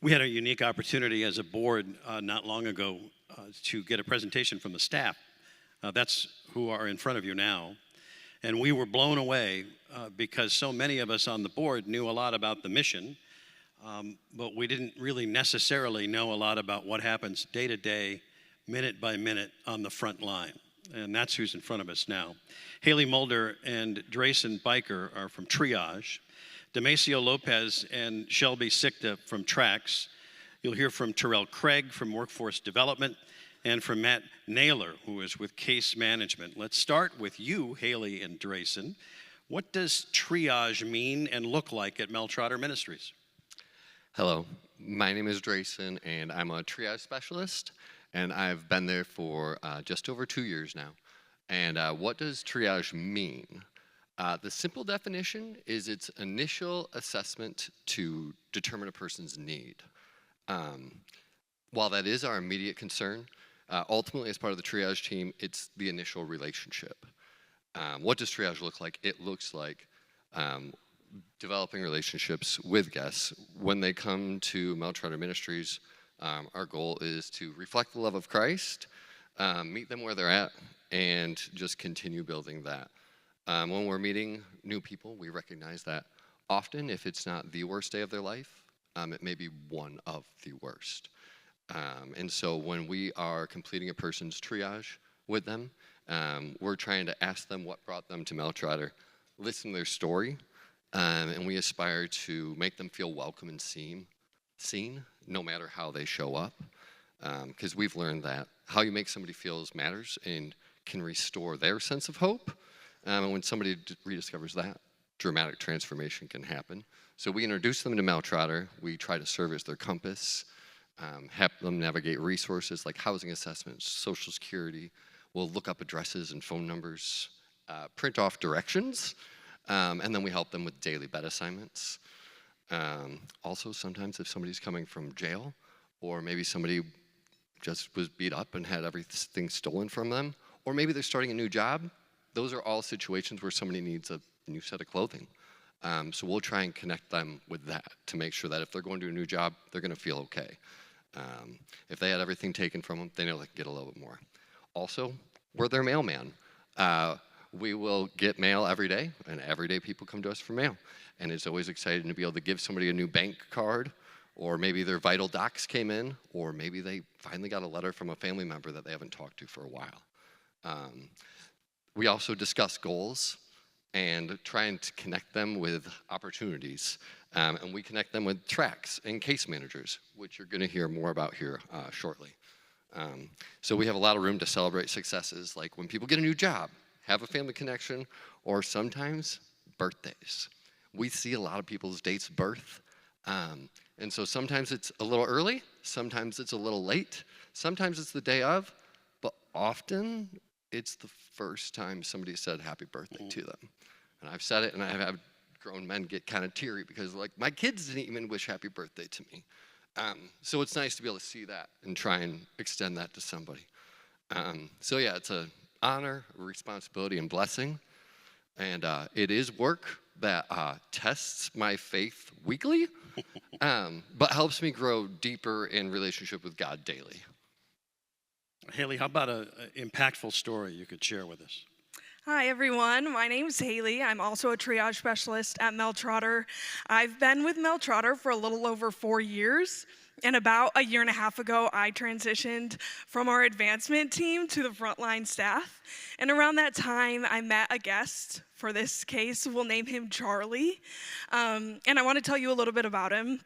We had a unique opportunity as a board not long ago to get a presentation from the staff. That's who are in front of you now. And we were blown away because so many of us on the board knew a lot about the mission, but we didn't really necessarily know a lot about what happens day to day, minute by minute on the front line. And that's who's in front of us now. Haley Mulder and Drayson Biker are from Triage. Demasio Lopez and Shelby Sikta from TRAX. You'll hear from Terrell Craig from Workforce Development and from Matt Naylor, who is with Case Management. Let's start with you, Haley and Drayson. What does triage mean and look like at Mel Trotter Ministries? Hello, my name is Drayson, and I'm a triage specialist, and I've been there for just over 2 years now. And what does triage mean? The simple definition is its initial assessment to determine a person's need. While that is our immediate concern, ultimately as part of the triage team, it's the initial relationship. What does triage look like? It looks like developing relationships with guests. When they come to Mel Trotter Ministries, our goal is to reflect the love of Christ, meet them where they're at, and just continue building that. When we're meeting new people, we recognize that often, if it's not the worst day of their life, it may be one of the worst. And so when we are completing a person's triage with them, we're trying to ask them what brought them to Mel Trotter, listen to their story, and we aspire to make them feel welcome and seen, no matter how they show up. Because we've learned that how you make somebody feel matters and can restore their sense of hope. And when somebody rediscovers that, dramatic transformation can happen. So we introduce them to Mel Trotter. We try to serve as their compass, help them navigate resources like housing assessments, Social Security. We'll look up addresses and phone numbers, print off directions, and then we help them with daily bed assignments. Also, sometimes if somebody's coming from jail, or maybe somebody just was beat up and had everything stolen from them, or maybe they're starting a new job, those are all situations where somebody needs a new set of clothing. So we'll try and connect them with that to make sure that if they're going to a new job, they're going to feel okay. If they had everything taken from them, they know they can get a little bit more. Also, we're their mailman. We will get mail every day, and every day people come to us for mail. And it's always exciting to be able to give somebody a new bank card, or maybe their vital docs came in, or maybe they finally got a letter from a family member that they haven't talked to for a while. We also discuss goals and trying to connect them with opportunities. And we connect them with TRAX and case managers, which you're going to hear more about here shortly. So we have a lot of room to celebrate successes, like when people get a new job, have a family connection, or sometimes birthdays. We see a lot of people's dates of birth. And so sometimes it's a little early, sometimes it's a little late, sometimes it's the day of, but often it's the first time somebody said happy birthday to them. And I've said it, and I've had grown men get kind of teary because, like, my kids didn't even wish happy birthday to me. So it's nice to be able to see that and try and extend that to somebody. So yeah, it's an honor, a responsibility, and blessing. And it is work that tests my faith weekly, but helps me grow deeper in relationship with God daily. Haley, how about an impactful story you could share with us? Hi, everyone. My name's Haley. I'm also a triage specialist at Mel Trotter. I've been with Mel Trotter for a little over 4 years, and about a year and a half ago, I transitioned from our advancement team to the frontline staff. And around that time, I met a guest for this case. We'll name him Charlie. And I want to tell you a little bit about him.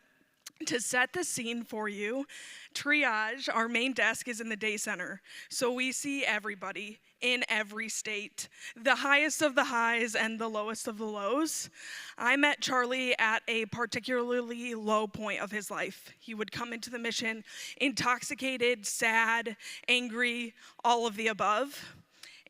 To set the scene for you, Triage, our main desk, is in the day center. So we see everybody in every state, the highest of the highs and the lowest of the lows. I met Charlie at a particularly low point of his life. He would come into the mission intoxicated, sad, angry, all of the above.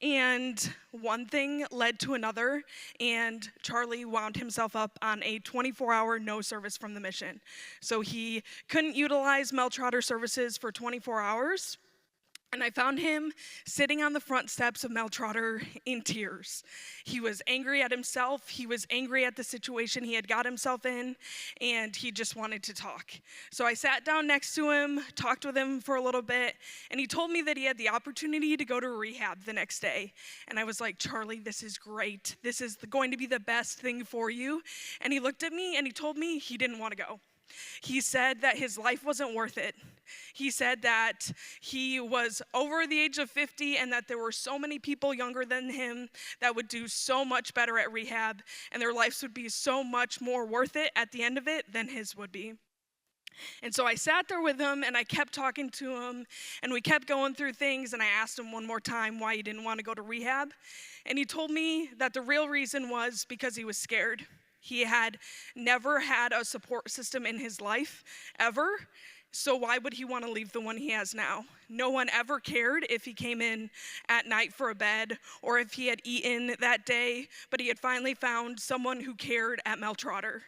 And one thing led to another, and Charlie wound himself up on a 24-hour no service from the mission. So he couldn't utilize Mel Trotter services for 24 hours. And I found him sitting on the front steps of Mel Trotter in tears. He was angry at himself. He was angry at the situation he had got himself in, and he just wanted to talk. So I sat down next to him, talked with him for a little bit, and he told me that he had the opportunity to go to rehab the next day. And I was like, Charlie, this is great. This is going to be the best thing for you. And he looked at me and he told me he didn't want to go. He said that his life wasn't worth it. He said that he was over the age of 50 and that there were so many people younger than him that would do so much better at rehab, and their lives would be so much more worth it at the end of it than his would be. And so I sat there with him and I kept talking to him, and we kept going through things, and I asked him one more time why he didn't want to go to rehab. And he told me that the real reason was because he was scared. He had never had a support system in his life, ever. So why would he want to leave the one he has now? No one ever cared if he came in at night for a bed or if he had eaten that day, but he had finally found someone who cared at Mel Trotter.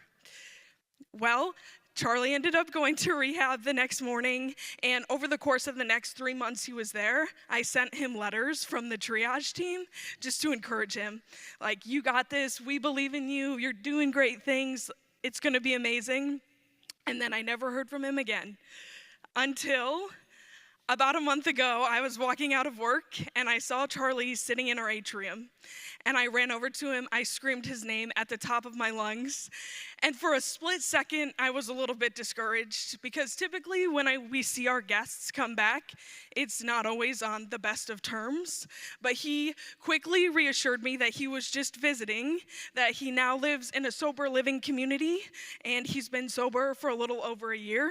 Well, Charlie ended up going to rehab the next morning, and over the course of the next 3 months he was there, I sent him letters from the triage team just to encourage him. Like, you got this, we believe in you, you're doing great things, it's gonna be amazing. And then I never heard from him again until about a month ago, I was walking out of work and I saw Charlie sitting in our atrium. And I ran over to him, I screamed his name at the top of my lungs. And for a split second, I was a little bit discouraged because typically when we see our guests come back, it's not always on the best of terms. But he quickly reassured me that he was just visiting, that he now lives in a sober living community, and he's been sober for a little over a year.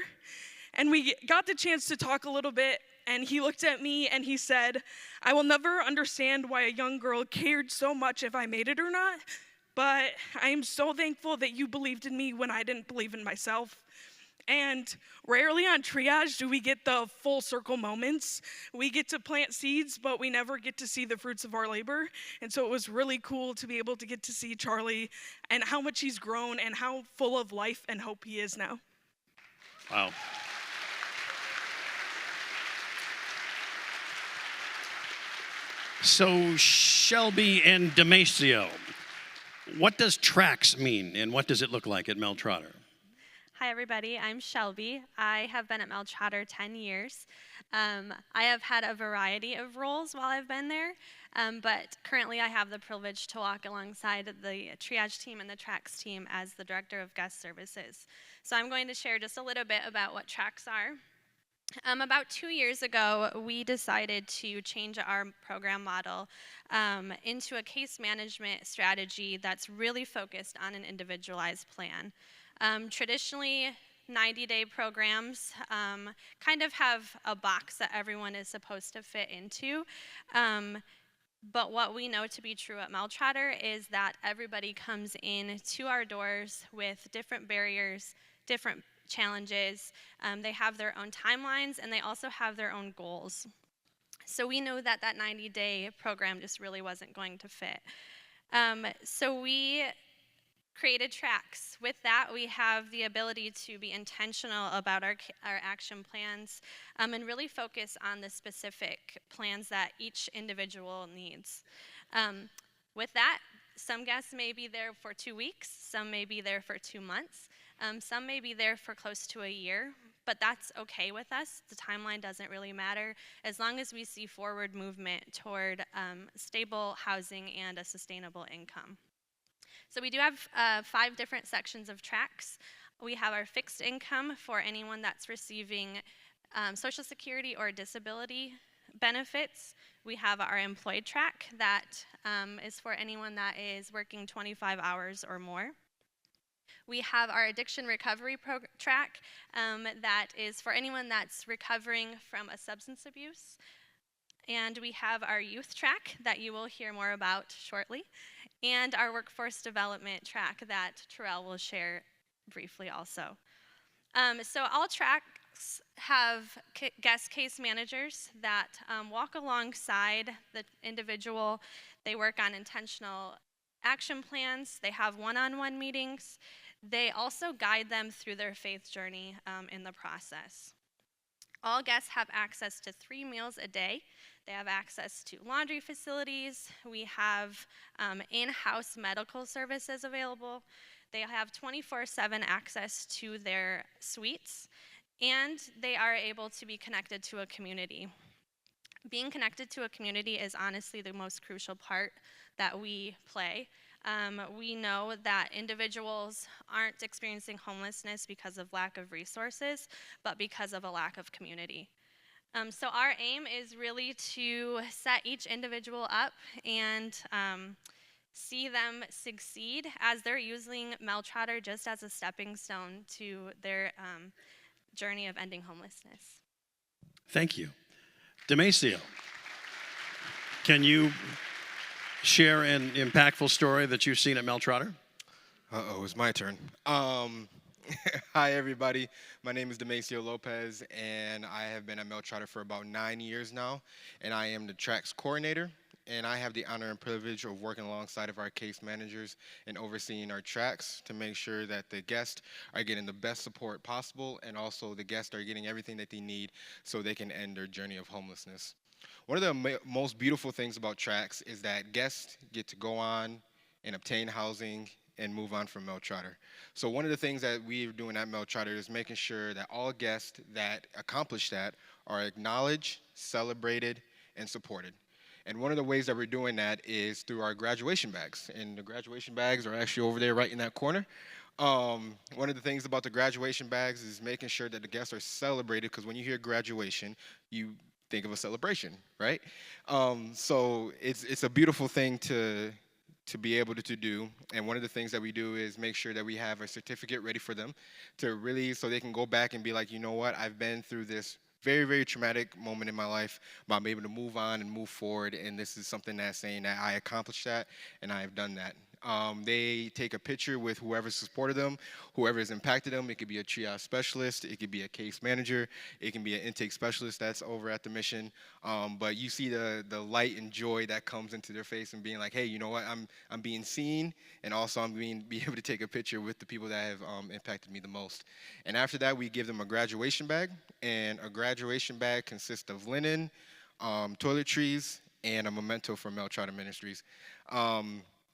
And we got the chance to talk a little bit, and he looked at me and he said, I will never understand why a young girl cared so much if I made it or not, but I am so thankful that you believed in me when I didn't believe in myself. And rarely on triage do we get the full circle moments. We get to plant seeds, but we never get to see the fruits of our labor. And so it was really cool to be able to get to see Charlie and how much he's grown and how full of life and hope he is now. Wow. So, Shelby and Damasio, what does TRAX mean, and what does it look like at Mel Trotter? Hi, everybody. I'm Shelby. I have been at Mel Trotter 10 years. I have had a variety of roles while I've been there, but currently I have the privilege to walk alongside the triage team and the TRAX team as the Director of Guest Services. So I'm going to share just a little bit about what TRAX are. About 2 years ago, we decided to change our program model into a case management strategy that's really focused on an individualized plan. Traditionally, 90-day programs kind of have a box that everyone is supposed to fit into. But what we know to be true at Mel Trotter is that everybody comes in to our doors with different barriers, different challenges. They have their own timelines, and they also have their own goals. So we know that that 90-day program just really wasn't going to fit. So we created TRAX. With that, we have the ability to be intentional about our action plans and really focus on the specific plans that each individual needs. With that, some guests may be there for 2 weeks, some may be there for 2 months, some may be there for close to a year, but that's okay with us. The timeline doesn't really matter as long as we see forward movement toward stable housing and a sustainable income. So we do have 5 different sections of TRAX. We have our fixed income for anyone that's receiving Social Security or disability benefits. We have our employed track that is for anyone that is working 25 hours or more. We have our addiction recovery track that is for anyone that's recovering from a substance abuse. And we have our youth track that you will hear more about shortly, and our workforce development track that Terrell will share briefly also. So all tracks have guest case managers that walk alongside the individual. They work on intentional action plans. They have one-on-one meetings. They also guide them through their faith journey in the process. All guests have access to 3 meals a day. They have access to laundry facilities. We have in-house medical services available. They have 24/7 access to their suites, and they are able to be connected to a community. Being connected to a community is honestly the most crucial part that we play. We know that individuals aren't experiencing homelessness because of lack of resources, but because of a lack of community. So our aim is really to set each individual up and see them succeed as they're using Mel Trotter just as a stepping stone to their journey of ending homelessness. Thank you. Demasio, can you share an impactful story that you've seen at Mel Trotter? Uh-oh, it's my turn. Hi, everybody. My name is Demasio Lopez, and I have been at Mel Trotter for about 9 years now, and I am the tracks coordinator, and I have the honor and privilege of working alongside of our case managers and overseeing our tracks to make sure that the guests are getting the best support possible, and also the guests are getting everything that they need so they can end their journey of homelessness. One of the most beautiful things about tracks is that guests get to go on and obtain housing and move on from Mel Trotter. So one of the things that we're doing at Mel Trotter is making sure that all guests that accomplish that are acknowledged, celebrated, and supported. And one of the ways that we're doing that is through our graduation bags. And the graduation bags are actually over there right in that corner. One of the things about the graduation bags is making sure that the guests are celebrated, because when you hear graduation, you think of a celebration, right? So it's a beautiful thing to be able to do. And one of the things that we do is make sure that we have a certificate ready for them to really, so they can go back and be like, you know what, I've been through this very, very traumatic moment in my life, but I'm able to move on and move forward, and this is something that's saying that I accomplished that, and I have done that. They take a picture with whoever supported them, whoever has impacted them. It could be a triage specialist, it could be a case manager, it can be an intake specialist that's over at the mission. But you see the light and joy that comes into their face and being like, hey, you know what, I'm being seen, and also I'm be able to take a picture with the people that have impacted me the most. And after that, we give them a graduation bag, and a graduation bag consists of linen, toiletries, and a memento from Mel Trotter Ministries.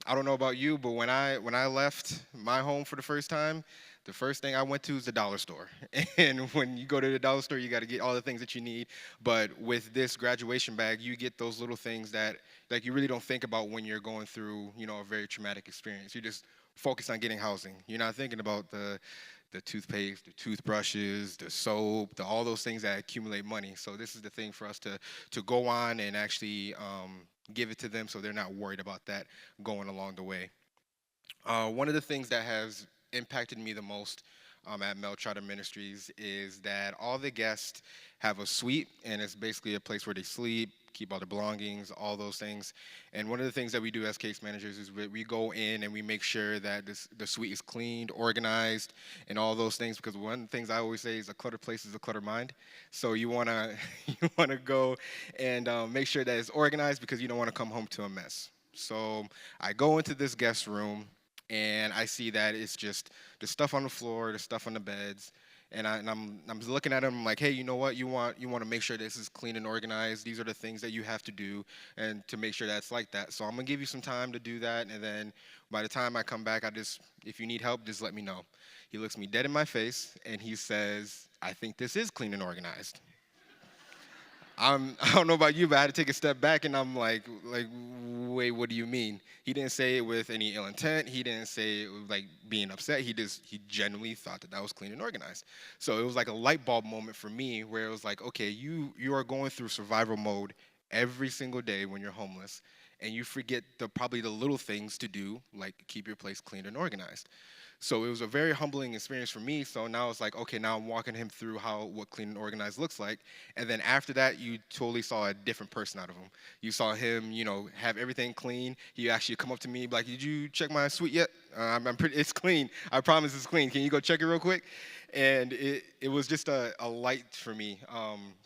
I don't know about you, but when I left my home for the first time, the first thing I went to is the dollar store. And when you go to the dollar store, you got to get all the things that you need. But with this graduation bag, you get those little things that like you really don't think about when you're going through, you know, a very traumatic experience. You just focus on getting housing. You're not thinking about the toothpaste, the toothbrushes, the soap, all those things that accumulate money. So this is the thing for us to go on and actually give it to them so they're not worried about that going along the way. One of the things that has impacted me the most at Mel Trotter Ministries is that all the guests have a suite, and it's basically a place where they sleep, keep all their belongings, all those things. And one of the things that we do as case managers is we go in and we make sure that the suite is cleaned, organized, and all those things, because one of the things I always say is a cluttered place is a cluttered mind. So you wanna go and make sure that it's organized, because you don't want to come home to a mess. So I go into this guest room, and I see that it's just the stuff on the floor, the stuff on the beds, and I'm looking at them, I'm like, hey, you know what? You want to make sure this is clean and organized. These are the things that you have to do, and to make sure that it's like that. So I'm gonna give you some time to do that, and then by the time I come back, if you need help, just let me know. He looks me dead in my face, and he says, I think this is clean and organized. I don't know about you, but I had to take a step back, and I'm like, wait, what do you mean? He didn't say it with any ill intent. He didn't say it with like being upset. He genuinely thought that was clean and organized. So it was like a light bulb moment for me, where it was like, okay, you are going through survival mode every single day when you're homeless, and you forget probably the little things to do, like keep your place clean and organized. So it was a very humbling experience for me. So now it's like, okay, now I'm walking him through what clean and organized looks like. And then after that, you totally saw a different person out of him. You saw him, have everything clean. He actually come up to me, like, did you check my suite yet? It's clean. I promise it's clean. Can you go check it real quick? And it was just a light for me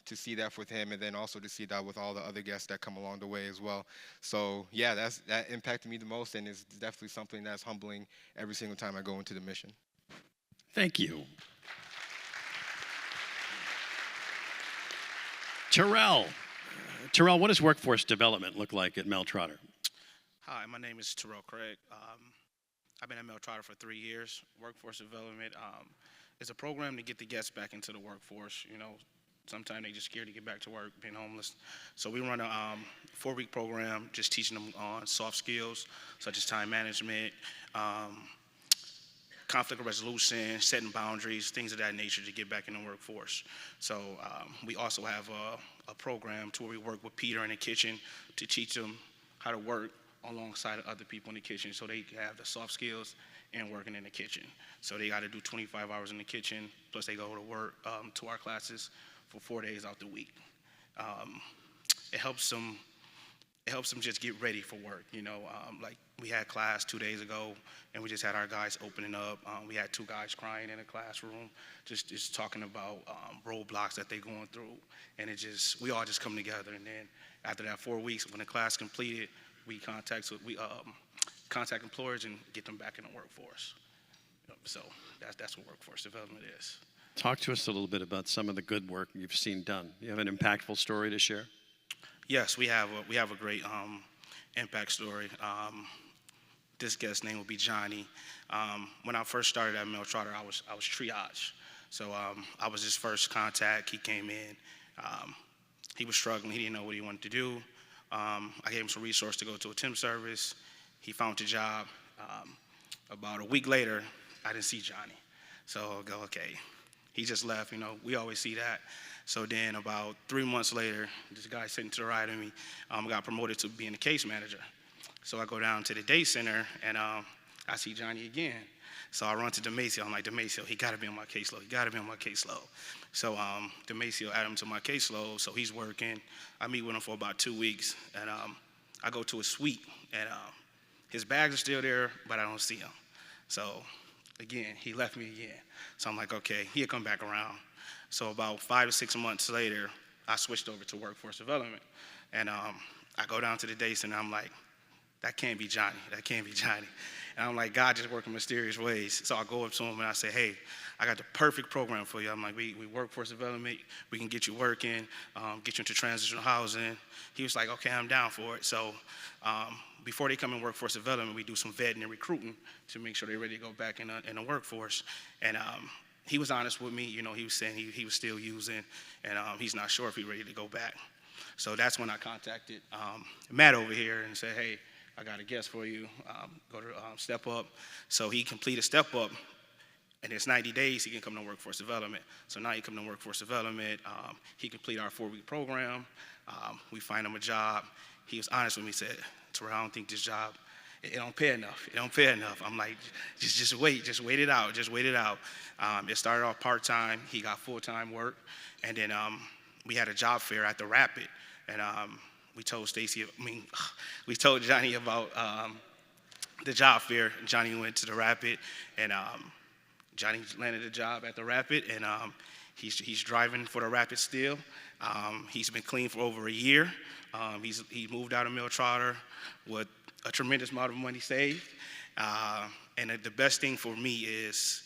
to see that with him, and then also to see that with all the other guests that come along the way as well. So yeah, that impacted me the most, and it's definitely something that's humbling every single time I go into the mission. Thank you. Terrell. Terrell, what does workforce development look like at Mel Trotter? Hi, my name is Terrell Craig. I've been at Mel Trotter for 3 years. Workforce development is a program to get the guests back into the workforce. You know, sometimes they just scared to get back to work, being homeless. So we run a 4-week program, just teaching them on soft skills such as time management, conflict resolution, setting boundaries, things of that nature to get back in the workforce. So we also have a program to where we work with Peter in the kitchen to teach them how to work alongside other people in the kitchen so they have the soft skills and working in the kitchen. So they got to do 25 hours in the kitchen, plus they go to work to our classes for 4 days out the week. It helps them just get ready for work, you know. Like we had class 2 days ago, and we just had our guys opening up. We had 2 guys crying in a classroom, just talking about roadblocks that they're going through, and we all just come together. And then after that 4 weeks, when the class completed, we contact employers and get them back in the workforce. So that's what workforce development is. Talk to us a little bit about some of the good work you've seen done. You have an impactful story to share? Yes, we have a great impact story. This guest's name will be Johnny. When I first started at Mel Trotter, I was triage. So I was his first contact. He came in. He was struggling. He didn't know what he wanted to do. I gave him some resource to go to a temp service. He found a job. About a week later, I didn't see Johnny. So I go, okay, he just left. You know, we always see that. So then about 3 months later, this guy sitting to the right of me got promoted to being a case manager. So I go down to the day center, and I see Johnny again. So I run to Demasio. I'm like, Demasio, he got to be on my caseload. He got to be on my caseload. So Demasio added him to my caseload, so he's working. I meet with him for about 2 weeks, and I go to his suite, and his bags are still there, but I don't see him. So again, he left me again. So I'm like, okay, he'll come back around. So about 5 or 6 months later, I switched over to workforce development. And I go down to the day center, I'm like, that can't be Johnny. That can't be Johnny. And I'm like, God just working mysterious ways. So I go up to him and I say, hey, I got the perfect program for you. I'm like, we workforce development. We can get you working, get you into transitional housing. He was like, okay, I'm down for it. So before they come in workforce development, we do some vetting and recruiting to make sure they're ready to go back in the workforce. And he was honest with me. You know, he was saying he was still using, and he's not sure if he's ready to go back. So that's when I contacted Matt over here and said, hey, I got a guest for you. Go to Step Up. So he completed Step Up, and it's 90 days he can come to workforce development. So now he come to workforce development. He completed our 4-week program. We find him a job. He was honest with me, said, Terrell, I don't think this job, it don't pay enough. It don't pay enough. I'm like, just wait it out. Just wait it out. It started off part-time. He got full-time work. And then we had a job fair at the Rapid. And we told Johnny about the job fair. Johnny went to the Rapid, and Johnny landed a job at the Rapid, and he's driving for the Rapid still. He's been clean for over a year. He moved out of Mel Trotter with a tremendous amount of money saved. And the best thing for me is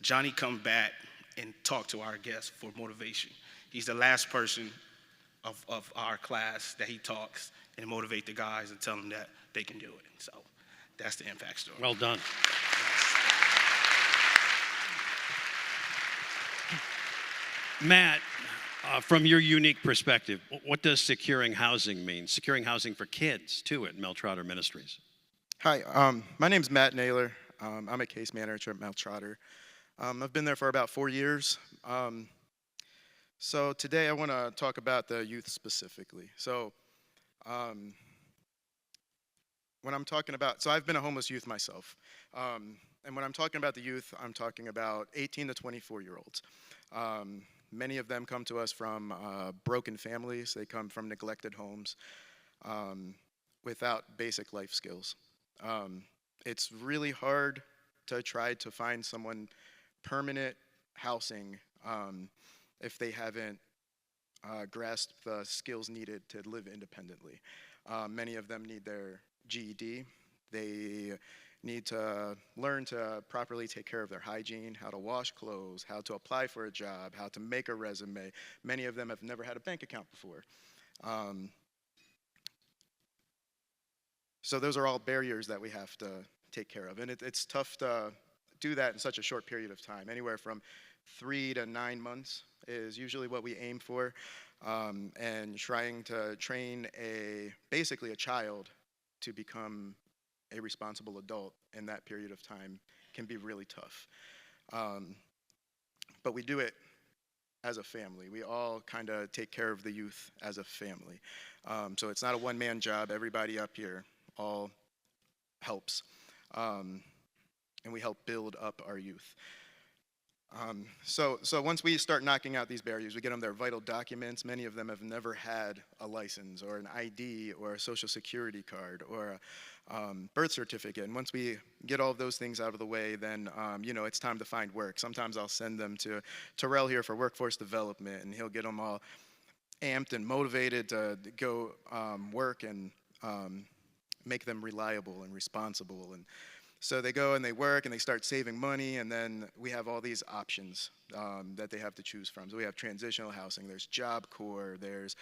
Johnny come back and talk to our guests for motivation. He's the last person of our class that he talks and motivate the guys and tell them that they can do it. So that's the impact story. Well done. Matt, from your unique perspective, what does securing housing mean? Securing housing for kids, too, at Mel Trotter Ministries. Hi, my name's Matt Naylor. I'm a case manager at Mel Trotter. I've been there for about 4 years. So today I want to talk about the youth specifically. So when I'm talking about, so I've been a homeless youth myself. And when I'm talking about the youth, I'm talking about 18 to 24-year-olds. Many of them come to us from broken families. They come from neglected homes without basic life skills. It's really hard to try to find someone permanent housing if they haven't grasped the skills needed to live independently. Many of them need their GED. They need to learn to properly take care of their hygiene, how to wash clothes, how to apply for a job, how to make a resume. Many of them have never had a bank account before. So those are all barriers that we have to take care of. And it's tough to do that in such a short period of time. Anywhere from 3 to 9 months is usually what we aim for. And trying to train basically a child to become a responsible adult in that period of time can be really tough. But we do it as a family. We all kind of take care of the youth as a family. So it's not a one-man job. Everybody up here all helps. And we help build up our youth. So once we start knocking out these barriers, we get them their vital documents. Many of them have never had a license or an ID or a social security card or a birth certificate. And once we get all of those things out of the way, then it's time to find work. Sometimes I'll send them to Terrell here for workforce development, and he'll get them all amped and motivated to go work and make them reliable and responsible. And so they go and they work and they start saving money, and then we have all these options that they have to choose from. So we have transitional housing, there's Job Corps, there's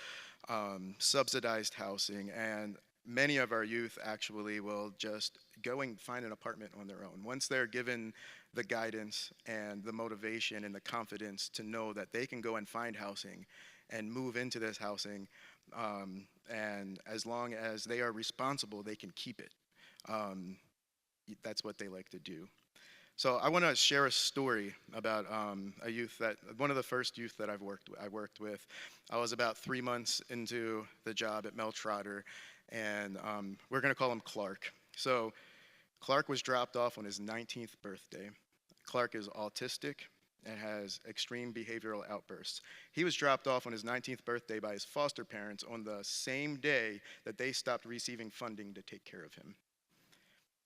subsidized housing, and many of our youth actually will just go and find an apartment on their own. Once they're given the guidance and the motivation and the confidence to know that they can go and find housing and move into this housing, and as long as they are responsible, they can keep it. That's what they like to do. So I want to share a story about a youth one of the first youth that I worked with. I was about 3 months into the job at Mel Trotter, and we're going to call him Clark. So Clark was dropped off on his 19th birthday. Clark is autistic and has extreme behavioral outbursts. He was dropped off on his 19th birthday by his foster parents on the same day that they stopped receiving funding to take care of him.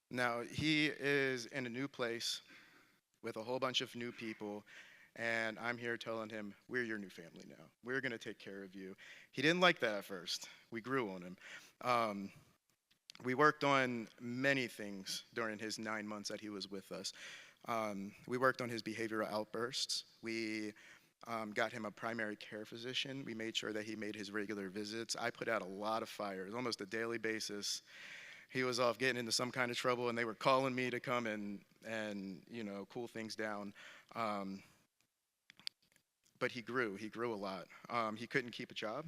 Now, he is in a new place with a whole bunch of new people, and I'm here telling him, we're your new family now. We're going to take care of you. He didn't like that at first. We grew on him. We worked on many things during his 9 months that he was with us. We worked on his behavioral outbursts. We got him a primary care physician. We made sure that he made his regular visits. I put out a lot of fires, almost a daily basis. He was off getting into some kind of trouble, and they were calling me to come and cool things down. But he grew a lot. He couldn't keep a job,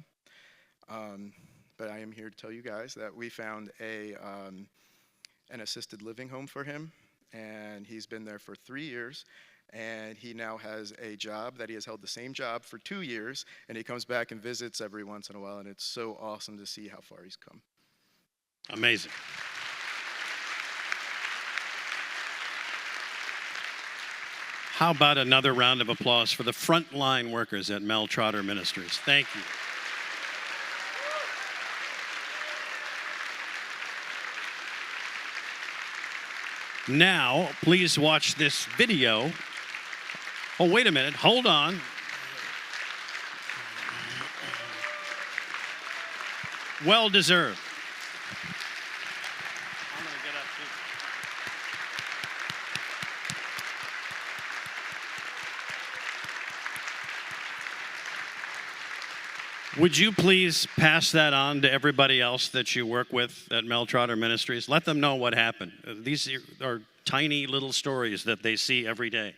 but I am here to tell you guys that we found an assisted living home for him, and he's been there for 3 years, and he now has a job that he has held the same job for 2 years, and he comes back and visits every once in a while, and it's so awesome to see how far he's come. Amazing. How about another round of applause for the frontline workers at Mel Trotter Ministries? Thank you. Now, please watch this video. Oh, wait a minute. Hold on. Well deserved. I'm going to get up too. Would you please pass that on to everybody else that you work with at Mel Trotter Ministries? Let them know what happened. These are tiny little stories that they see every day.